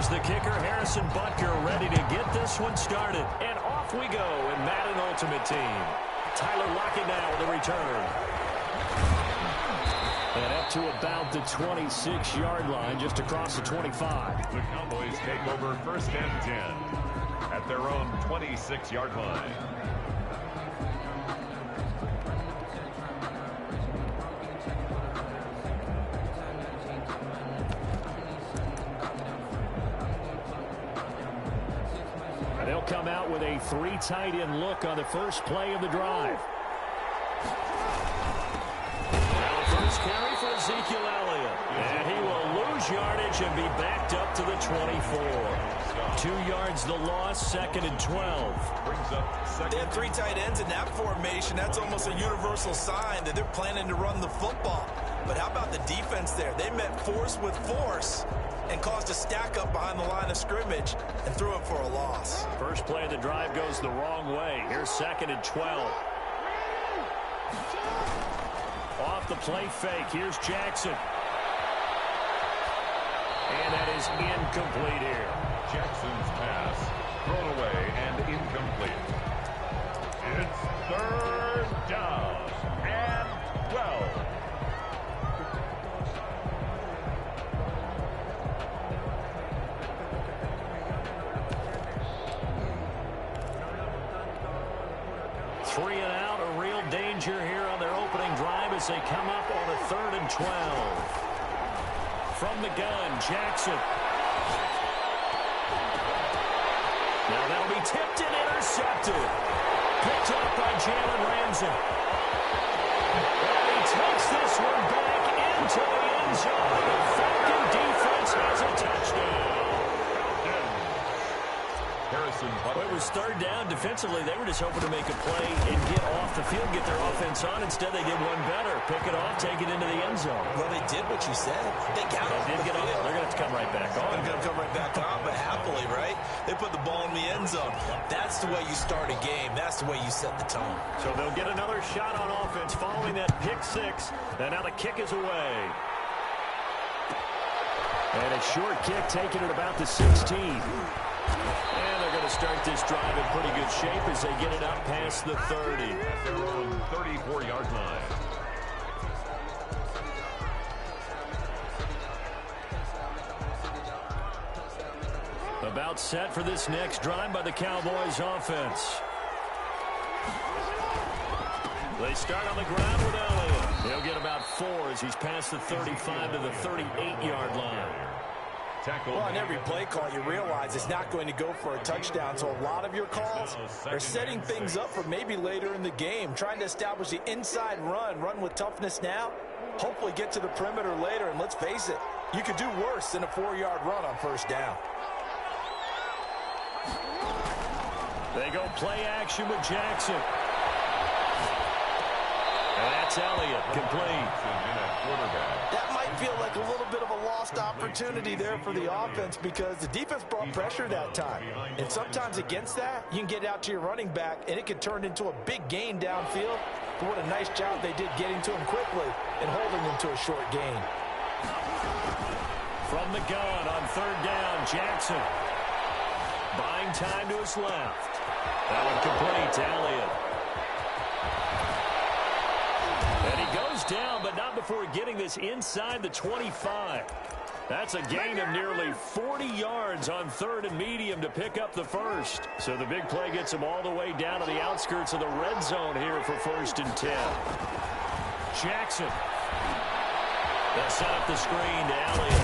Here's the kicker, Harrison Butker, ready to get this one started. And off we go in Madden Ultimate Team. Tyler Lockett now with a return. And up to about the 26-yard line, just across the 25. The Cowboys take over 1st and 10 at their own 26-yard line. And they'll come out with a 3 tight end look on the first play of the drive. Carry for Ezekiel Elliott. And he will lose yardage and be backed up to the 24. 2 yards the loss, 2nd and 12. Brings up second. They have 3 tight ends in that formation. That's almost a universal sign that they're planning to run the football. But how about the defense there? They met force with force and caused a stack up behind the line of scrimmage and threw it for a loss. First play of the drive goes the wrong way. Here's 2nd and 12. Off the play fake. Here's Jackson. And that is incomplete here. Jackson's pass thrown away and incomplete. It's 3rd down and 12. Three and out, a real danger here on their opening drive as they come up on a 3rd and 12. From the gun, Jackson. Now that'll be tipped and intercepted. Picked up by Jalen Ramsey. And he takes this one back into the end zone. The Falcon defense has a touchdown. Well, it was 3rd down. Defensively, they were just hoping to make a play and get off the field, get their offense on. Instead, they did one better. Pick it off, take it into the end zone. Well, they did what you said. They got off They did get off. They're going to have to come right back on. They're going to come right back on, but happily, right? They put the ball in the end zone. That's the way you start a game. That's the way you set the tone. So they'll get another shot on offense following that pick 6. And now the kick is away. And a short kick taken at about the 16. And they're going to start this drive in pretty good shape as they get it up past the 30. At their own 34-yard line. About set for this next drive by the Cowboys offense. They start on the ground with Elliott. He'll get about 4 as he's past the 35 to the 38-yard line. Well, on every play call, you realize it's not going to go for a touchdown. So a lot of your calls are setting things up for maybe later in the game, trying to establish the inside run with toughness now, hopefully get to the perimeter later. And let's face it, you could do worse than a 4-yard run on 1st down. They go play action with Jackson. And that's Elliott, complete. That might feel like a little bit of a lost opportunity there for the offense because the defense brought pressure that time. And sometimes against that, you can get out to your running back, and it can turn into a big gain downfield. But what a nice job they did getting to him quickly and holding him to a short gain. From the gun on 3rd down, Jackson. Buying time to his left. That one complete to Elliott. And he goes down, but not before getting this inside the 25. That's a gain of nearly 40 yards on 3rd and medium to pick up the 1st. So the big play gets him all the way down to the outskirts of the red zone here for 1st and 10. Jackson. They'll set up the screen to Elliott.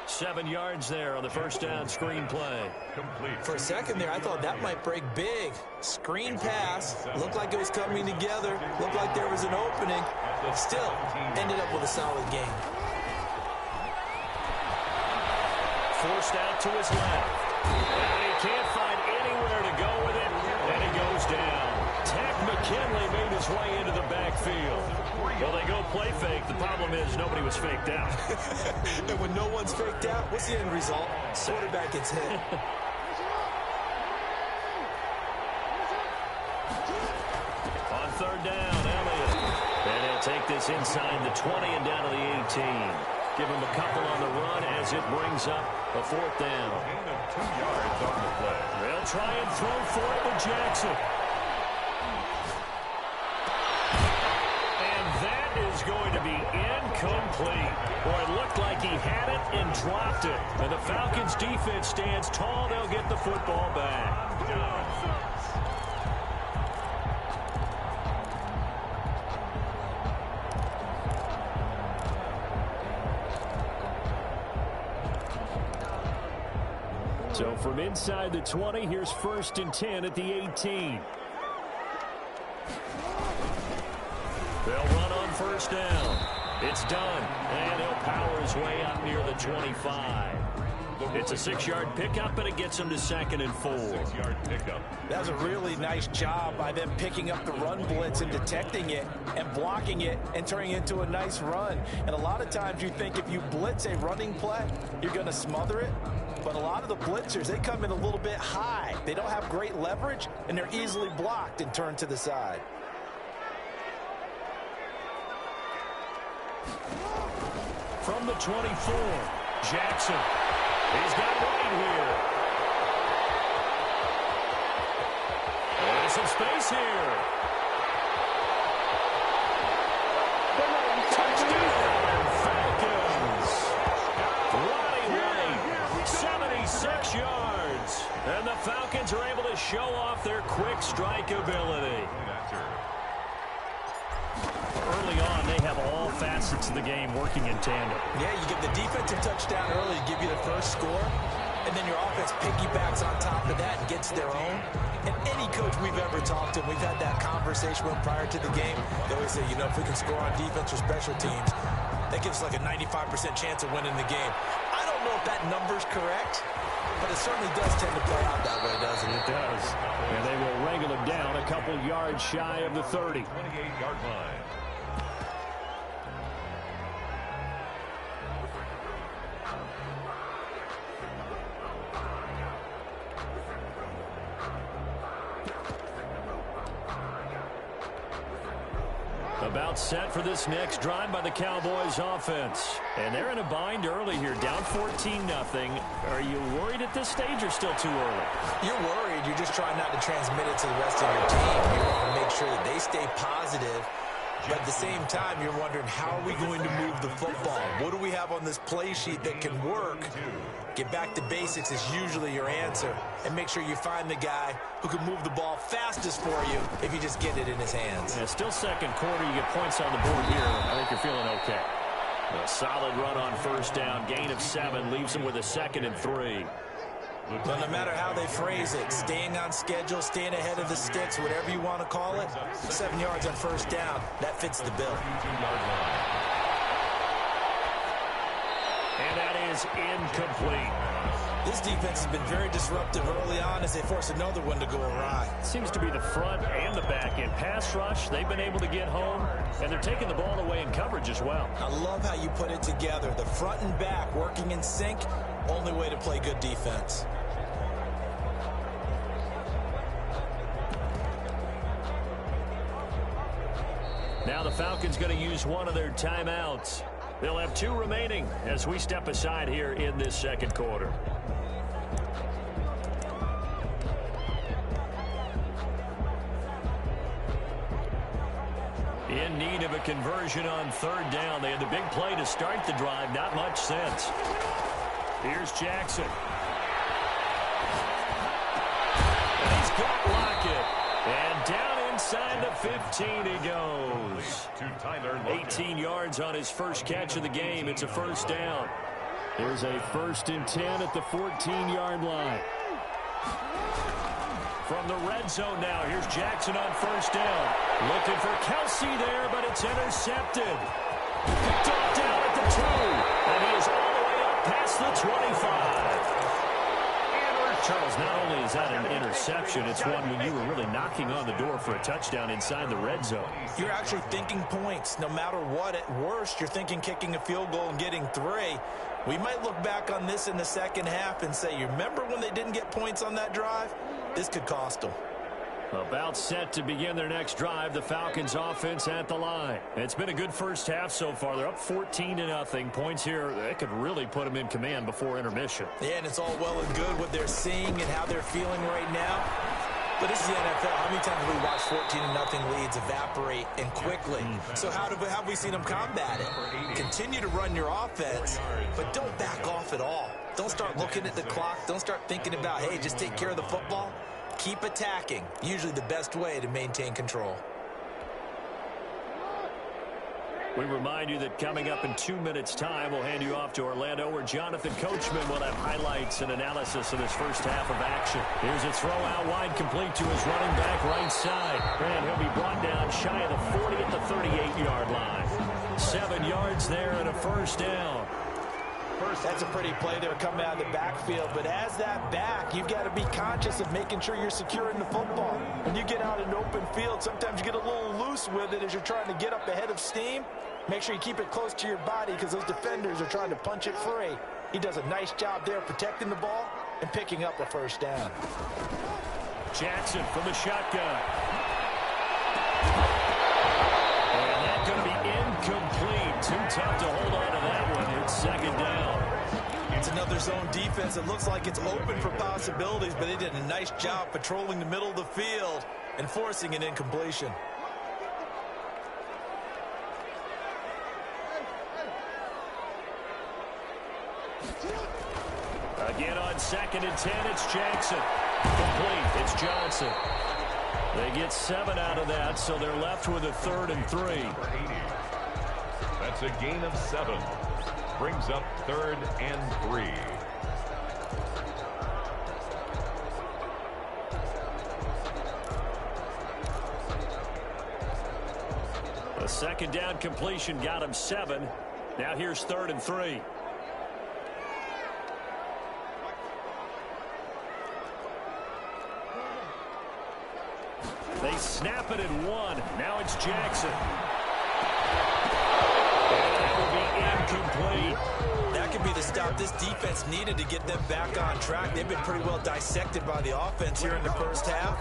7 yards there on the 1st down screen play. Complete. For a second there, I thought that might break big. Screen pass. Looked like it was coming together. Looked like there was an opening. Still, ended up with a solid game. Forced out to his left. And he can't find anywhere to go with it. And he goes down. Tack McKinley made his way into the backfield. Well, they go play fake. The problem is nobody was faked out. And when no one's faked out, what's the end result? Quarterback gets hit. On 3rd down, Elliott. And he'll take this inside the 20 and down to the 18. Give him a couple on the run as it brings up a 4th down. Gain of 2 yards on the play. They'll try and throw for it with Jackson. And that is going to be incomplete. Boy, it looked like he had it and dropped it. And the Falcons defense stands tall. They'll get the football back. So from inside the 20, here's 1st and 10 at the 18. They'll run on 1st down. It's done. And he'll power his way up near the 25. It's a 6-yard pickup, and it gets him to 2nd and 4. 6-yard pickup. That was a really nice job by them picking up the run blitz and detecting it and blocking it and turning it into a nice run. And a lot of times you think if you blitz a running play, you're going to smother it. But a lot of the blitzers, they come in a little bit high. They don't have great leverage, and they're easily blocked and turned to the side. From the 24, Jackson. He's got right here. There's some space here. Touchdown, Falcons. Running right, 76 yards. And the Falcons are able to show off their quick strike ability. Early on, they have all facets of the game working in tandem. Yeah, you get the defensive touchdown early to give you the first score, and then your offense piggybacks on top of that and gets their own. And any coach we've ever talked to, we've had that conversation with prior to the game, they always say, you know, if we can score on defense or special teams, that gives us like a 95% chance of winning the game. I don't know if that number's correct, but it certainly does tend to play out that way, doesn't it? It does. And they will wrangle him down a couple yards shy of the 30. 28-yard line. About set for this next drive by the Cowboys offense. And they're in a bind early here, down 14-0. Are you worried at this stage or still too early? You're worried. You're just trying not to transmit it to the rest of your team. You want to make sure that they stay positive. But at the same time, you're wondering, how are we going to move the football? What do we have on this play sheet that can work? Get back to basics is usually your answer. And make sure you find the guy who can move the ball fastest for you if you just get it in his hands. Yeah, still 2nd quarter. You get points on the board here. I think you're feeling okay. A solid run on 1st down. Gain of 7 leaves him with a 2nd and 3. But no matter how they phrase it, staying on schedule, staying ahead of the sticks, whatever you want to call it, 7 yards on 1st down, that fits the bill. And that is incomplete. This defense has been very disruptive early on as they force another one to go awry. Seems to be the front and the back end. Pass rush, they've been able to get home, and they're taking the ball away in coverage as well. I love how you put it together. The front and back working in sync, only way to play good defense. Now the Falcons going to use one of their timeouts. They'll have 2 remaining as we step aside here in this 2nd quarter. In need of a conversion on 3rd down. They had the big play to start the drive. Not much sense. Here's Jackson. And he's got Lockett. And down inside the 15 he goes. 18 yards on his first catch of the game. It's a 1st down. There's a 1st and 10 at the 14-yard line. From the red zone now, here's Jackson on 1st down. Looking for Kelsey there, but it's intercepted. Picked off down at the 2. And he is all the way up past the 25. Charles, not only is that an interception, it's one when you were really knocking on the door for a touchdown inside the red zone. You're actually thinking points. No matter what, at worst, you're thinking kicking a field goal and getting 3. We might look back on this in the second half and say, you remember when they didn't get points on that drive? This could cost them. About set to begin their next drive, the Falcons offense at the line. It's been a good first half so far. They're up 14-0. Points here, that could really put them in command before intermission. Yeah, and it's all well and good what they're seeing and how they're feeling right now. But this is the NFL. How many times have we watched 14-0 leads evaporate and quickly? So how have we seen them combat it? Continue to run your offense, but don't back off at all. Don't start looking at the clock. Don't start thinking about, hey, just take care of the football. Keep attacking. Usually the best way to maintain control. We remind you that coming up in 2 minutes' time, we'll hand you off to Orlando, where Jonathan Coachman will have highlights and analysis of this first half of action. Here's a throw out wide, complete to his running back right side. And he'll be brought down shy of the 40 at the 38-yard line. 7 yards there and a first down. That's a pretty play there coming out of the backfield. But as that back, you've got to be conscious of making sure you're securing the football. When you get out in open field, sometimes you get a little loose with it as you're trying to get up ahead of steam. Make sure you keep it close to your body because those defenders are trying to punch it free. He does a nice job there protecting the ball and picking up a first down. Jackson from the shotgun. And that's going to be incomplete. Too tough to hold on to that one. It's second down. It's another zone defense. It looks like it's open for possibilities, but they did a nice job patrolling the middle of the field and forcing an incompletion. Again on 2nd and 10, it's Jackson. Complete, it's Johnson. They get 7 out of that, so they're left with a 3rd and 3. That's a gain of 7. Brings up 3rd and 3. A second down completion got him 7. Now here's 3rd and 3. They snap it at 1. Now it's Jackson. That will be incomplete. That could be the stop this defense needed to get them back on track. They've been pretty well dissected by the offense here in the first half.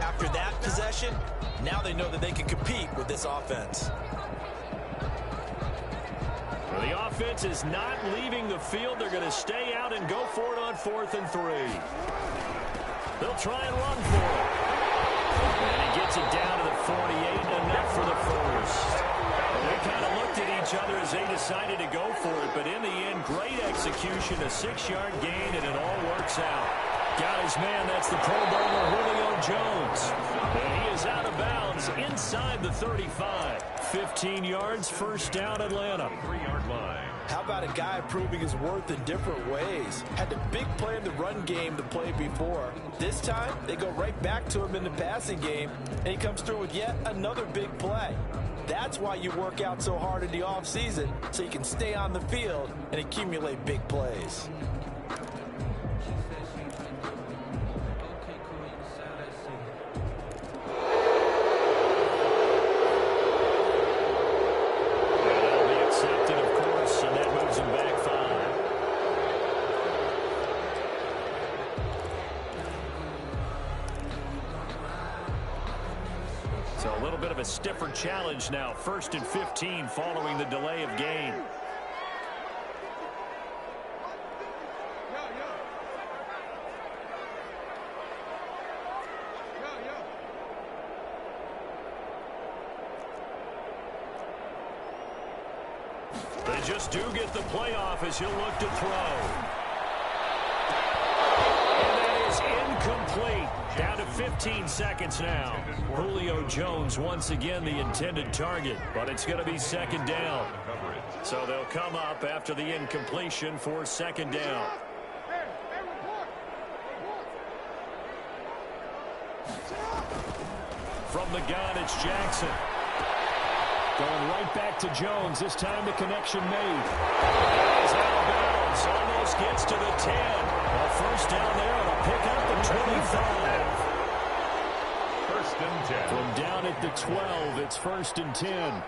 After that possession, now they know that they can compete with this offense. Well, the offense is not leaving the field. They're going to stay out and go for it on 4th and 3. They'll try and run for it. And he gets it down to the 48, enough for the first. They kind of looked at each other as they decided to go for it, but in the end, great execution, a 6-yard gain, and it all works out. Got his man, that's the Pro Bowler Julio Jones. And he is out of bounds inside the 35. 15 yards, first down, Atlanta. 3-yard line. How about a guy proving his worth in different ways? Had the big play in the run game the play before. This time, they go right back to him in the passing game, and he comes through with yet another big play. That's why you work out so hard in the offseason, so you can stay on the field and accumulate big plays. Stiffer challenge now, 1st and 15 following the delay of game. They just do get the playoff as he'll look to throw. And that is incomplete. Down to 15 seconds now. Julio Jones once again the intended target, but it's going to be 2nd down. So they'll come up after the incompletion for 2nd down. From the gun, it's Jackson. Going right back to Jones. This time the connection made. He's out of bounds. Almost gets to the 10. A first down there and a pick up the 25. 1st and 10. From down at the 12, it's 1st and 10.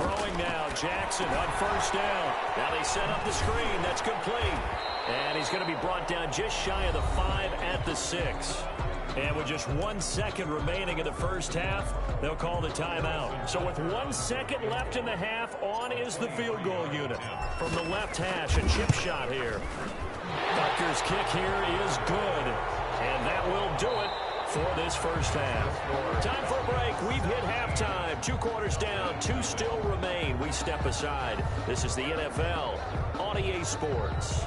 Throwing now, Jackson on first down. Now they set up the screen. That's complete. And he's going to be brought down just shy of the 5 at the 6. And with just 1 second remaining in the first half, they'll call the timeout. So with 1 second left in the half, on is the field goal unit. From the left hash, a chip shot here. Butker's kick here is good. And that will do it for this first half. Time for a break. We've hit halftime. 2 quarters down. 2 still remain. We step aside. This is the NFL on EA Sports.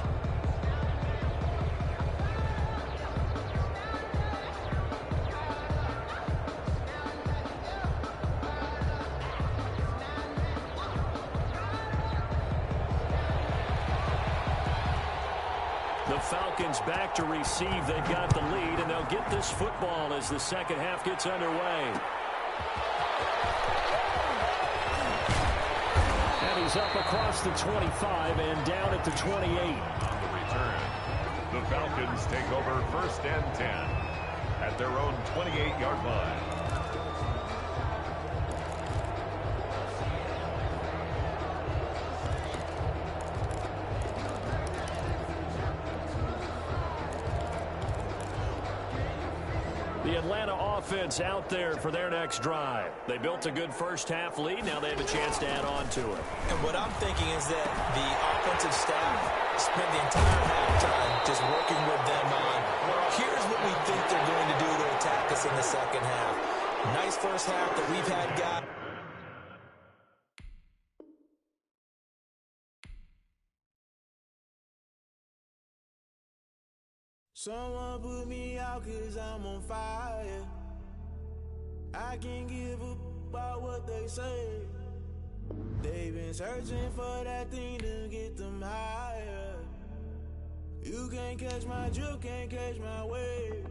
The Falcons back to receive. They've got the lead, and they'll get this football as the second half gets underway. And he's up across the 25 and down at the 28. On the return, the Falcons take over 1st and 10 at their own 28-yard line. The Atlanta offense out there for their next drive. They built a good first half lead. Now they have a chance to add on to it. And what I'm thinking is that the offensive staff spent the entire halftime just working with them on, here's what we think they're going to do to attack us in the second half. Nice first half that we've had, guys. Someone put me out 'cause I'm on fire. I can't give up about what they say. They've been searching for that thing to get them higher. You can't catch my drift, can't catch my wave.